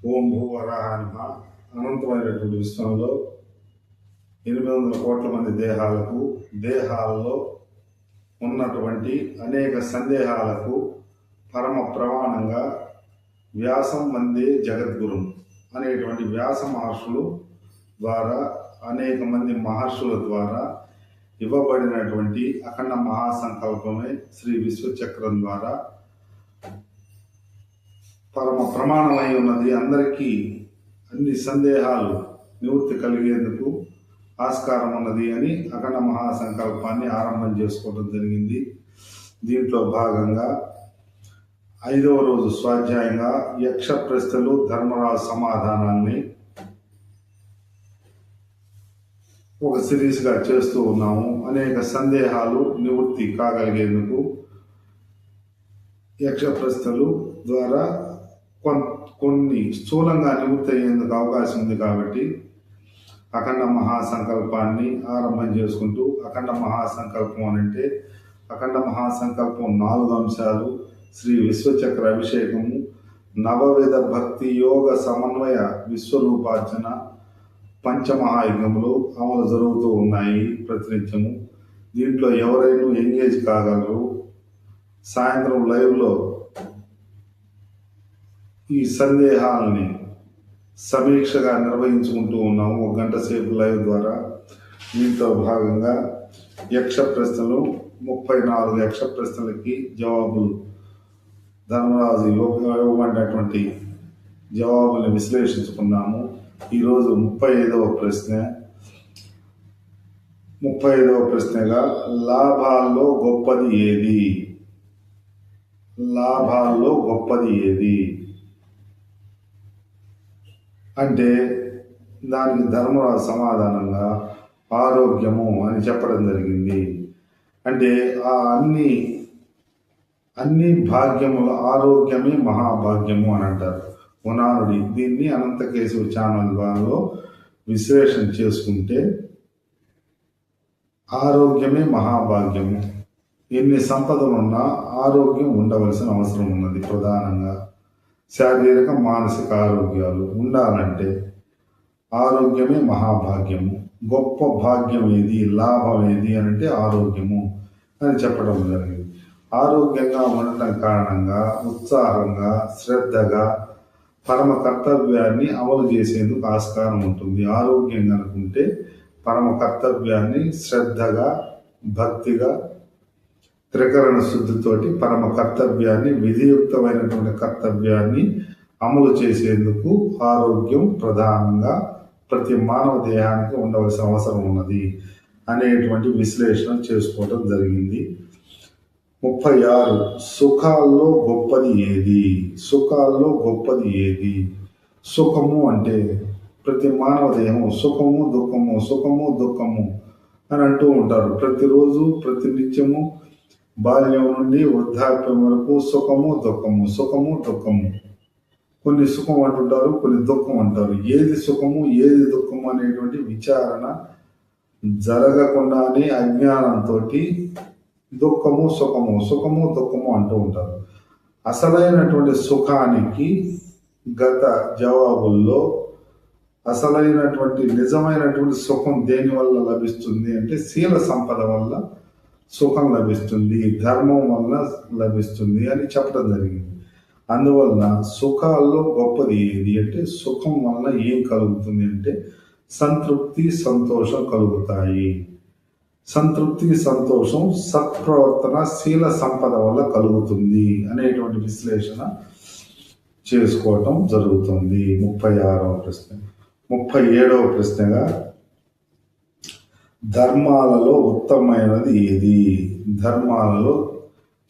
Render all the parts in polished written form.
ఓం భూ వరాహ నమః. అనంతమైనటువంటి విశ్వంలో 800 కోట్ల మంది దేహాలలో ఉన్నటువంటి అనేక సందేహాలకు పరమ ప్రమాణంగా వ్యాసం వందే జగద్గురు అనేటువంటి వ్యాస మహర్షులు ద్వారా అనేక మంది మహర్షుల ద్వారా ఇవ్వబడినటువంటి అఖండ మహాసంకల్పమే శ్రీ విశ్వచక్రం ద్వారా పరమ ప్రమాణమై ఉన్నది. అందరికీ అన్ని సందేహాలు నివృత్తి కలిగేందుకు ఆస్కారం ఉన్నది అని అఖండ మహాసంకల్పాన్ని ఆరంభం చేసుకోవడం జరిగింది. దీంట్లో భాగంగా 5వ రోజు స్వాధ్యాయంగా యక్ష ప్రశ్నలు ధర్మరాజు సమాధానాన్ని ఒక సిరీస్గా చేస్తూ ఉన్నాము. అనేక సందేహాలు నివృత్తి కాగలిగేందుకు యక్ష ప్రశ్నలు ద్వారా కొన్ని స్థూలంగా నివృత్తి అయ్యేందుకు అవకాశం ఉంది. కాబట్టి అఖండ మహాసంకల్పాన్ని ఆరంభం చేసుకుంటూ, అఖండ మహాసంకల్పం అంటే అఖండ మహాసంకల్పం 4 అంశాలు: శ్రీ విశ్వచక్ర అభిషేకము, నవవిధ భక్తి యోగ సమన్వయ విశ్వరూపార్చన, పంచమహాయజ్ఞములు అమలు జరుగుతూ ఉన్నాయి ప్రతినిత్యము. దీంట్లో ఎవరైనా ఎంగేజ్ కాగలరు. సాయంత్రం లైవ్లో ఈ సందేహాలని సమీక్షగా నిర్వహించుకుంటూ ఉన్నాము 1 గంట సేపు లైవ్ ద్వారా. దీంతో భాగంగా యక్ష ప్రశ్నలు 34 యక్ష ప్రశ్నలకి జవాబులు ధర్మరాజు ఇవ్వబడినటువంటి జవాబుల్ని విశ్లేషించుకున్నాము. ఈరోజు 35వ ప్రశ్నగా లాభాల్లో గొప్పది ఏది? లాభాల్లో గొప్పది ఏది అంటే దానికి ధర్మరాజు సమాధానంగా ఆరోగ్యము అని చెప్పడం జరిగింది. అంటే ఆ అన్ని భాగ్యముల ఆరోగ్యమే మహాభాగ్యము అని అంటారు ఉనానుడి. దీన్ని అనంతకేశవ ఛానల్ ద్వారా విశ్లేషణ చేసుకుంటే ఆరోగ్యమే మహాభాగ్యము. ఎన్ని సంపదలున్నా ఆరోగ్యం ఉండవలసిన అవసరం ఉన్నది. ప్రధానంగా శారీరక మానసిక ఆరోగ్యాలు ఉండాలంటే ఆరోగ్యమే మహాభాగ్యము. గొప్ప భాగ్యం ఏది, లాభం ఏది అంటే ఆరోగ్యము అని చెప్పడం జరిగింది. ఆరోగ్యంగా ఉండటం కారణంగా ఉత్సాహంగా శ్రద్ధగా పరమ కర్తవ్యాన్ని అమలు చేసేందుకు ఆస్కారం ఉంటుంది. ఆరోగ్యం కనుకుంటే పరమ కర్తవ్యాన్ని శ్రద్ధగా భక్తిగా త్రికరణ శుద్ధితోటి పరమ కర్తవ్యాన్ని విధియుక్తమైనటువంటి కర్తవ్యాన్ని అమలు చేసేందుకు ఆరోగ్యం ప్రధానంగా ప్రతి మానవ దేహానికి ఉండవలసిన అవసరం ఉన్నది అనేటువంటి విశ్లేషణ చేసుకోవడం జరిగింది. 36 సుఖాల్లో గొప్పది ఏది? సుఖాల్లో గొప్పది ఏది? సుఖము అంటే ప్రతి మానవ దేహం సుఖము దుఃఖము సుఖము దుఃఖము అని అంటూ ఉంటారు. ప్రతిరోజు ప్రతి నిత్యము బాల్యం నుండి వృద్ధాప్యం వరకు సుఖము దుఃఖము సుఖము దుఃఖము. కొన్ని సుఖం అంటుంటారు, కొన్ని దుఃఖం అంటారు. ఏది సుఖము ఏది దుఃఖము అనేటువంటి విచారణ జరగకుండానే అజ్ఞానంతో దుఃఖము సుఖము సుఖము దుఃఖము అంటూ ఉంటారు. అసలైనటువంటి సుఖానికి గత జవాబుల్లో అసలైనటువంటి నిజమైనటువంటి సుఖం దేని వల్ల లభిస్తుంది అంటే శీల సంపద వల్ల సుఖం లభిస్తుంది, ధర్మం వల్ల లభిస్తుంది అని చెప్పడం జరిగింది. అందువలన సుఖాల్లో గొప్పది ఏది అంటే సుఖం వల్ల ఏం కలుగుతుంది అంటే సంతృప్తి సంతోషం కలుగుతాయి. సంతృప్తి సంతోషం సత్ప్రవర్తన శీల సంపద వల్ల కలుగుతుంది అనేటువంటి విశ్లేషణ చేసుకోవటం జరుగుతుంది. 36వ ప్రశ్న. 37వ ప్రశ్నగా ధర్మాలలో ఉత్తమమైనది ఏది? ధర్మాలలో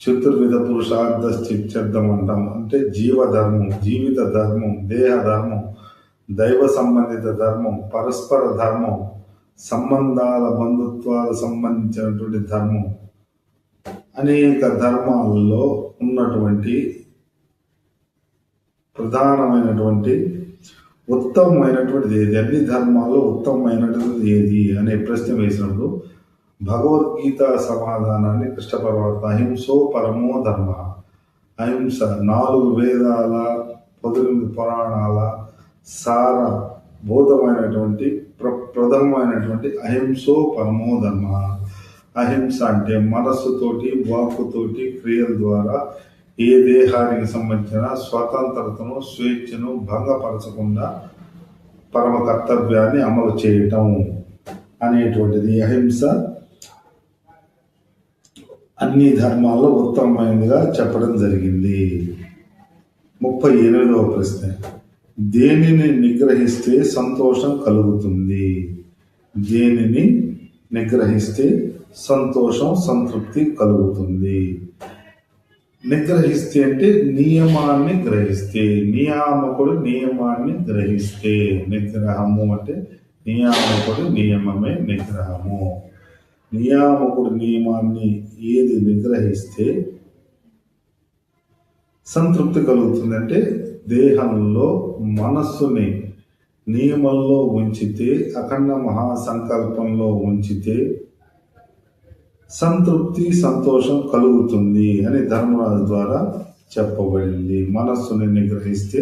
చతుర్విధ పురుషార్థ చిచ్చర్థం అంటాం. అంటే జీవధర్మం, జీవిత ధర్మం, దేహ ధర్మం, దైవ సంబంధిత ధర్మం, పరస్పర ధర్మం, సంబంధాల బంధుత్వాలకు సంబంధించినటువంటి ధర్మం, అనేక ధర్మాలలో ఉన్నటువంటి ప్రధానమైనటువంటి ఉత్తమమైనటువంటిది ఏది? అన్ని ధర్మాల్లో ఉత్తమమైనటువంటిది ఏది అనే ప్రశ్న వేసినప్పుడు భగవద్గీత సమాధానాన్ని కృష్ణ పరమాత్మ అహింసో పరమో ధర్మ, అహింస 4 వేదాల 18 పురాణాల సారభూతమైనటువంటి ప్రథమమైనటువంటి అహింసో పరమో ధర్మ. అహింస అంటే మనస్సుతోటి, వాక్కుతోటి, క్రియల ద్వారా ఏ దేహానికి సంబంధించిన స్వతంత్రతను, స్వేచ్ఛను భంగపరచకుండా పరమ కర్తవ్యాన్ని అమలు చేయటం అనేటువంటిది అహింస అన్ని ధర్మాల్లో ఉత్తమమైనదిగా చెప్పడం జరిగింది. 38వ ప్రశ్న, దేనిని నిగ్రహిస్తే సంతోషం కలుగుతుంది? దేనిని నిగ్రహిస్తే సంతోషం, సంతృప్తి కలుగుతుంది? నిగ్రహిస్తే అంటే నియమాన్ని గ్రహిస్తే, నియామకుడు నియమాన్ని గ్రహిస్తే. నిగ్రహము అంటే నియామకుడు నియమమే నిగ్రహము. నియామకుడు నియమాన్ని ఏది నిగ్రహిస్తే సంతృప్తి కలుగుతుంది అంటే దేహంలో మనస్సుని నియమంలో ఉంచితే, అఖండ మహాసంకల్పంలో ఉంచితే సంతృప్తి, సంతోషం కలుగుతుంది అని ధర్మరాజు ద్వారా చెప్పబడింది. మనస్సుని నిగ్రహిస్తే,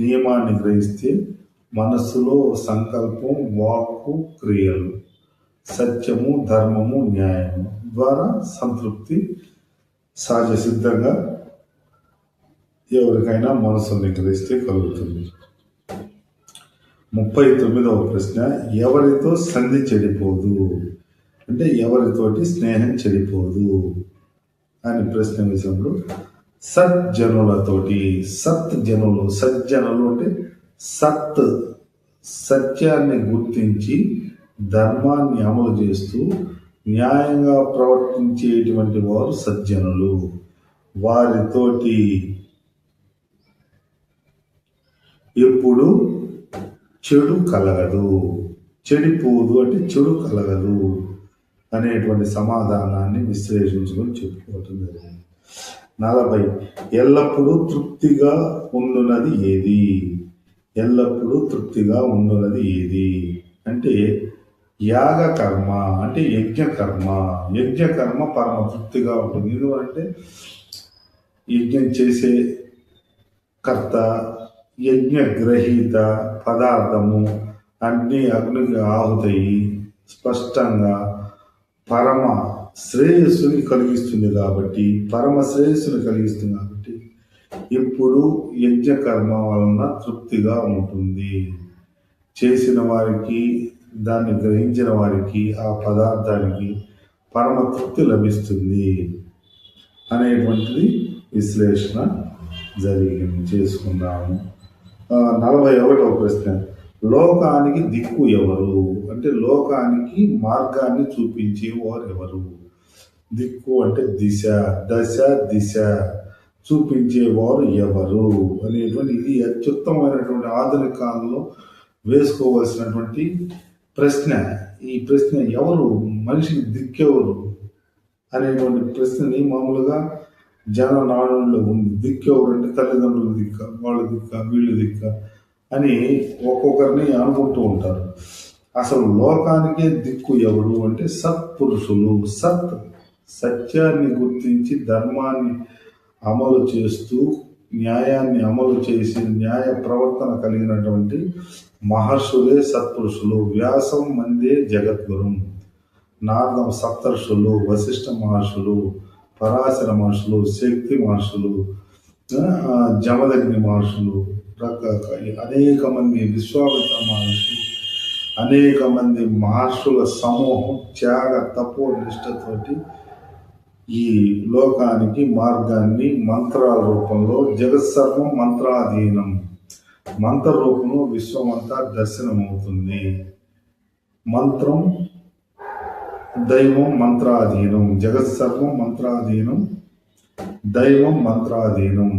నియమాన్ని గ్రహిస్తే మనస్సులో సంకల్పం, వాక్కు, క్రియలు, సత్యము, ధర్మము, న్యాయము ద్వారా సంతృప్తి సహజ సిద్ధంగా ఎవరికైనా మనస్సును నిగ్రహిస్తే కలుగుతుంది. 39వ ప్రశ్న, ఎవరితో సంధి చెడిపోదు? అంటే ఎవరితోటి స్నేహం చెడిపోదు అని ప్రశ్న వేసినప్పుడు సజ్జనులతోటి. సజ్జనులు అంటే సత్యాన్ని గుర్తించి ధర్మాన్ని అమలు చేస్తూ న్యాయంగా ప్రవర్తించేటువంటి వారు సజ్జనులు. వారితోటి ఎప్పుడు చెడు కలగదు. చెడిపోదు అంటే చెడు కలగదు అనేటువంటి సమాధానాన్ని విశ్లేషించుకొని చెప్పుకోవటం జరిగింది. 40, ఎల్లప్పుడూ తృప్తిగా ఉండున్నది ఏది? ఎల్లప్పుడూ తృప్తిగా ఉండున్నది ఏది అంటే యాగ కర్మ, అంటే యజ్ఞకర్మ. యజ్ఞకర్మ పరమ తృప్తిగా ఉంటుంది. ఎందుకంటే యజ్ఞం చేసే కర్త, యజ్ఞగ్రహీత పదార్థము అగ్ని అగ్నికి ఆహుతయి స్పష్టంగా పరమ శ్రేయస్సుని కలిగిస్తుంది కాబట్టి ఇప్పుడు యజ్ఞకర్మ వలన తృప్తిగా ఉంటుంది. చేసిన వారికి, దాన్ని గ్రహించిన వారికి ఆ పదార్థానికి పరమ తృప్తి లభిస్తుంది అనేటువంటిది విశ్లేషణ చేసుకున్నాము. 41వ ప్రశ్న, లోకానికి దిక్కు ఎవరు? అంటే లోకానికి మార్గాన్ని చూపించేవారు ఎవరు? దిక్కు అంటే దిశ, దిశ చూపించేవారు ఎవరు అనేటువంటి ఇది అత్యుత్తమైనటువంటి ఆధునిక కాలంలో వేసుకోవాల్సినటువంటి ప్రశ్న. ఈ ప్రశ్న ఎవరు, మనిషికి దిక్కెవరు అనేటువంటి ప్రశ్నని మామూలుగా జననాడులో ఉంది. దిక్కెవరు అంటే తల్లిదండ్రుల దిక్క, వాళ్ళ దిక్క, వీళ్ళ దిక్క అని ఒక్కొక్కరిని అనుకుంటూ ఉంటారు. అసలు లోకానికే దిక్కు ఎవరు అంటే సత్పురుషులు. సత్యాన్ని గుర్తించి ధర్మాన్ని అమలు చేస్తూ న్యాయాన్ని అమలు చేసి న్యాయ ప్రవర్తన కలిగినటువంటి మహర్షులే సత్పురుషులు. వ్యాసం మందే జగద్గురు, నారద సప్తర్షులు, వశిష్ఠ మహర్షులు, పరాశర మహర్షులు, శక్తి మహర్షులు, జమదగ్ని మహర్షులు, అనేక మంది విశ్వామిత్ర మహర్షులు, అనేక మంది మహర్షుల సమూహం త్యాగ తపో నిష్ఠతోటి ఈ లోకానికి మార్గాన్ని మంత్రాల రూపంలో, జగత్సర్వం మంత్రాధీనం, మంత్ర రూపంలో విశ్వమంతా దర్శనమవుతుంది. మంత్రం దైవం మంత్రాధీనం, జగత్సర్వం మంత్రాధీనం, దైవం మంత్రాధీనం.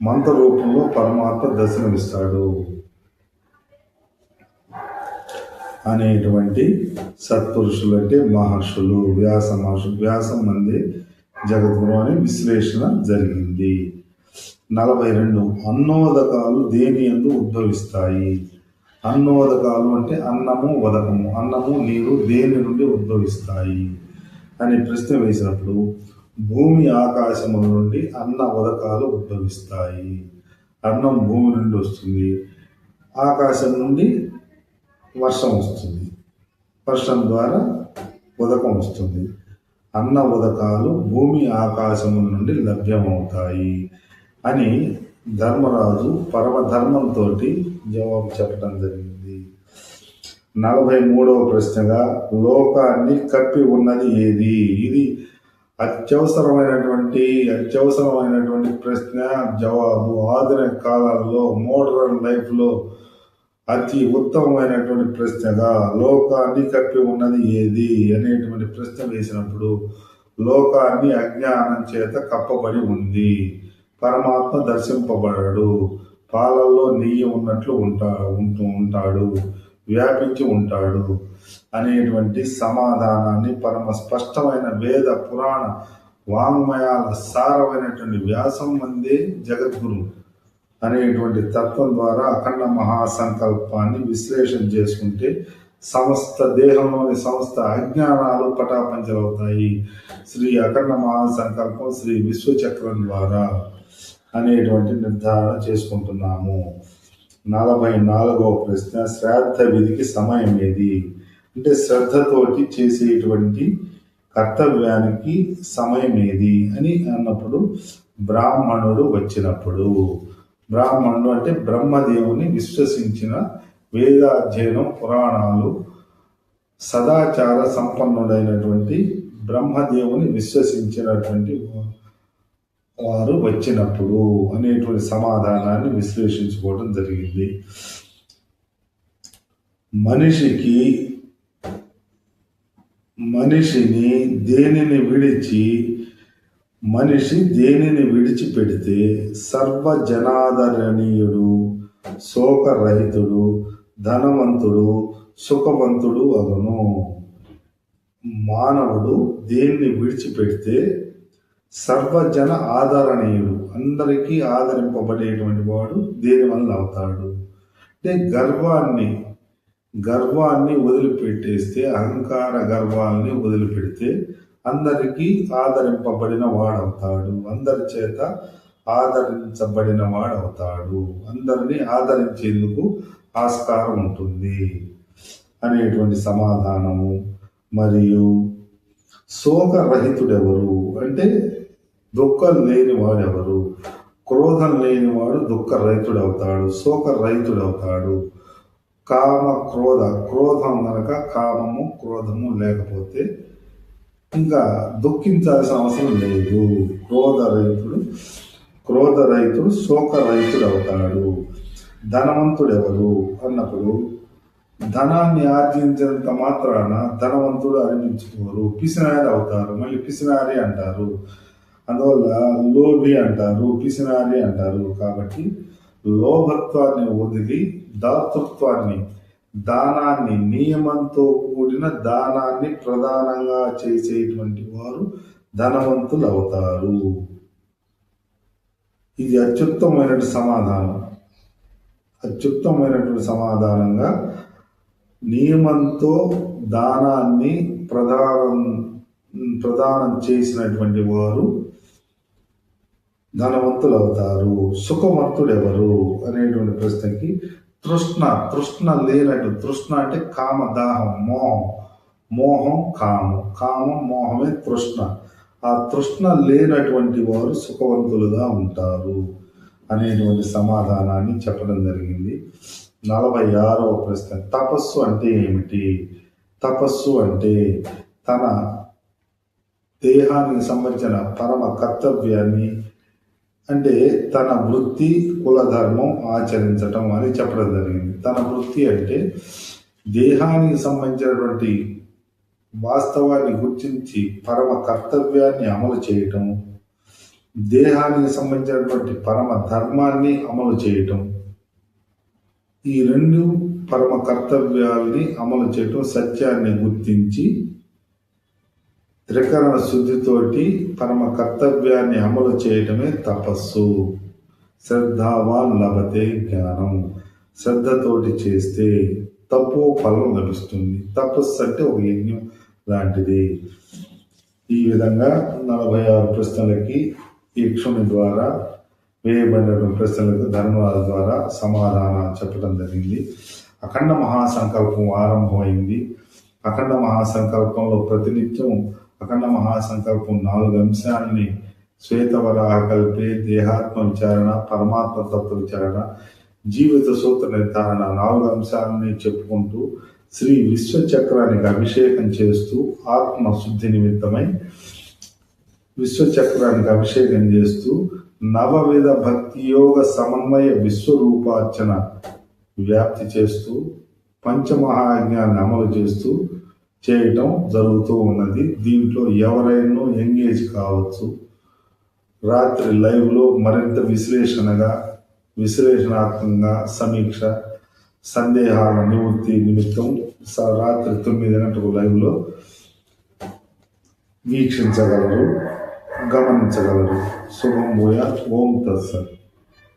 మంత్ర రూపంలో పరమాత్మ దర్శనమిస్తాడు అనేటువంటి సత్పురుషులు అంటే మహర్షులు, వ్యాసం మంది జగద్గురు అని విశ్లేషణ జరిగింది. 42, అన్నోదకాలు దేని యందు ఉద్భవిస్తాయి? అన్నోదకాలు అంటే అన్నము, ఉదకము, అన్నము, నీరు దేని నుండి ఉద్భవిస్తాయి అని ప్రశ్న వేసినప్పుడు భూమి ఆకాశముల నుండి అన్న ఉదకాలు ఉద్భవిస్తాయి. అన్నం భూమి నుండి వస్తుంది, ఆకాశం నుండి వర్షం వస్తుంది, వర్షం ద్వారా ఉదకం వస్తుంది. అన్న ఉదకాలు భూమి ఆకాశము నుండి లభ్యమవుతాయి అని ధర్మరాజు పరమధర్మంతో జవాబు చెప్పడం జరిగింది. 43వ ప్రశ్నగా లోకాన్ని కప్పి ఉన్నది ఏది? ఇది అత్యవసరమైనటువంటి ప్రశ్న జవాబు. ఆధునిక కాలంలో మోడర్న్ లైఫ్లో అతి ఉత్తమమైనటువంటి ప్రశ్నగా లోకాన్ని కప్పి ఉన్నది ఏది అనేటువంటి ప్రశ్న వేసినప్పుడు లోకాన్ని అజ్ఞానం చేత కప్పబడి ఉంది, పరమాత్మ దర్శింపబడడు, పాలల్లో నెయ్యి ఉన్నట్లు ఉంటాడు, వ్యాపించి ఉంటాడు అనేటువంటి సమాధానాన్ని పరమ స్పష్టమైన వేద పురాణ వాంగ్మయాల సారమైనటువంటి వ్యాసం మందే జగద్గురు అనేటువంటి తత్వం ద్వారా అఖండ మహాసంకల్పాన్ని విశ్లేషణ చేసుకుంటే సమస్త దేహంలోని సమస్త అజ్ఞానాలు పటాపంచలవుతాయి. శ్రీ అఖండ మహాసంకల్పం శ్రీ విశ్వచక్రం ద్వారా అనేటువంటి నిర్ధారణ చేసుకుంటున్నాము. 44వ ప్రశ్న శ్రాద్ధ విధికి సమయం ఏది? అంటే శ్రద్ధతోటి చేసేటువంటి కర్తవ్యానికి సమయం ఏది అని అన్నప్పుడు బ్రాహ్మణుడు వచ్చినప్పుడు. బ్రాహ్మణుడు అంటే బ్రహ్మదేవుని విశ్వసించిన వేదాధ్యయనం పురాణాలు సదాచార సంపన్నుడైనటువంటి బ్రహ్మదేవుని విశ్వసించినటువంటి వారు వచ్చినప్పుడు అనేటువంటి సమాధానాన్ని విశ్లేషించుకోవడం జరిగింది. మనిషి దేనిని విడిచిపెడితే సర్వజనాదరణీయుడు, శోకరహితుడు, ధనవంతుడు, సుఖవంతుడు అగును. మానవుడు దేన్ని విడిచిపెడితే సర్వజన ఆదరణీయుడు, అందరికీ ఆదరింపబడేటువంటి వాడు దేని వల్ల అవుతాడు అంటే గర్వాన్ని వదిలిపెట్టేస్తే, అహంకార గర్వాన్ని వదిలిపెడితే అందరికీ ఆదరింపబడిన వాడవుతాడు, అందరి చేత ఆదరించబడిన వాడవుతాడు, అందరినీ ఆదరించేందుకు ఆస్కారం ఉంటుంది అనేటువంటి సమాధానము. మరియు శోకరహితుడెవరు అంటే దుఃఖం లేనివాడెవరు? క్రోధం లేనివాడు దుఃఖరహితుడవుతాడు, శోకరహితుడవుతాడు. క్రోధం కనుక కామము క్రోధము లేకపోతే ఇంకా దుఃఖించాల్సిన అవసరం లేదు. క్రోధరహితుడు శోకరహితుడు అవుతాడు. ధనవంతుడెవరు అన్నప్పుడు ధనాన్ని ఆర్జించినంత మాత్రాన ధనవంతుడు అనిపించుకోరు, పిసినారి అవుతారు, మళ్ళీ పిసినారి అంటారు. అందువల్ల లోభి అంటారు, పిసినారి అంటారు. కాబట్టి లోభత్వాన్ని వదిలి దాతృత్వాన్ని, దానాన్ని, నియమంతో కూడిన దానాన్ని ప్రధానంగా చేసేటువంటి వారు ధనవంతులు అవుతారు. ఇది అత్యుత్తమైనటువంటి సమాధానంగా నియమంతో దానాన్ని ప్రదానం చేసినటువంటి వారు ధనవంతులు అవుతారు. సుఖవంతుడెవరు అనేటువంటి ప్రశ్నకి తృష్ణ లేనట్టు, తృష్ణ అంటే కామదాహం, మోహం కామం మోహమే తృష్ణ. ఆ తృష్ణ లేనటువంటి వారు సుఖవంతులుగా ఉంటారు అనేటువంటి సమాధానాన్ని చెప్పడం జరిగింది. 46వ ప్రశ్న తపస్సు అంటే ఏమిటి? తపస్సు అంటే తన దేహానికి సంబంధించిన పరమ కర్తవ్యాన్ని, అంటే తన వృత్తి కులధర్మం ఆచరించటం అని చెప్పడం జరిగింది. తన వృత్తి అంటే దేహానికి సంబంధించినటువంటి వాస్తవాన్ని గుర్తించి పరమ కర్తవ్యాన్ని అమలు చేయటం, దేహానికి సంబంధించినటువంటి పరమ ధర్మాన్ని అమలు చేయటం, ఈ రెండు పరమ కర్తవ్యాల్ని అమలు చేయటం, సత్యాన్ని గుర్తించి త్రికరణ శుద్ధితోటి పరమ కర్తవ్యాన్ని అమలు చేయటమే తపస్సు. శ్రద్ధావాన్ లభతే జ్ఞానం. శ్రద్ధతోటి చేస్తే తపో ఫలం లభిస్తుంది. తపస్సు అంటే ఒక యజ్ఞం లాంటిది. ఈ విధంగా 46 ప్రశ్నలకి యక్షుని ద్వారా వేయబడినటువంటి ప్రశ్నలకు ధర్మరాజు ద్వారా సమాధానాలు చెప్పడం జరిగింది. అఖండ మహాసంకల్పం ఆరంభమైంది. అఖండ మహాసంకల్పంలో ప్రతినిత్యం అఖండ మహాసంకల్పం 4 అంశాలని శ్వేతవరాహ కల్పే దేహాత్మ విచారణ, పరమాత్మ తత్వ విచారణ, జీవిత సూత్ర నిర్ధారణ 4 అంశాలని చెప్పుకుంటూ శ్రీ విశ్వచక్రానికి అభిషేకం చేస్తూ ఆత్మ శుద్ధి నిమిత్తమై విశ్వచక్రానికి అభిషేకం చేస్తూ నవవిధ భక్తి యోగ సమన్వయ విశ్వరూపార్చన వ్యాప్తి చేస్తూ పంచమహాయజ్ఞాన్ని అమలు చేస్తూ చేయటం జరుగుతూ ఉన్నది. దీంట్లో ఎవరైనా ఎంగేజ్ కావచ్చు. రాత్రి లైవ్లో మరింత విశ్లేషణాత్మకంగా సమీక్ష, సందేహాల నివృత్తి నిమిత్తం రాత్రి 9 గంటలకు లైవ్లో వీక్షించగలరు, గమనించగలరు. శుభం భూయాత్. ఓం తత్సత్.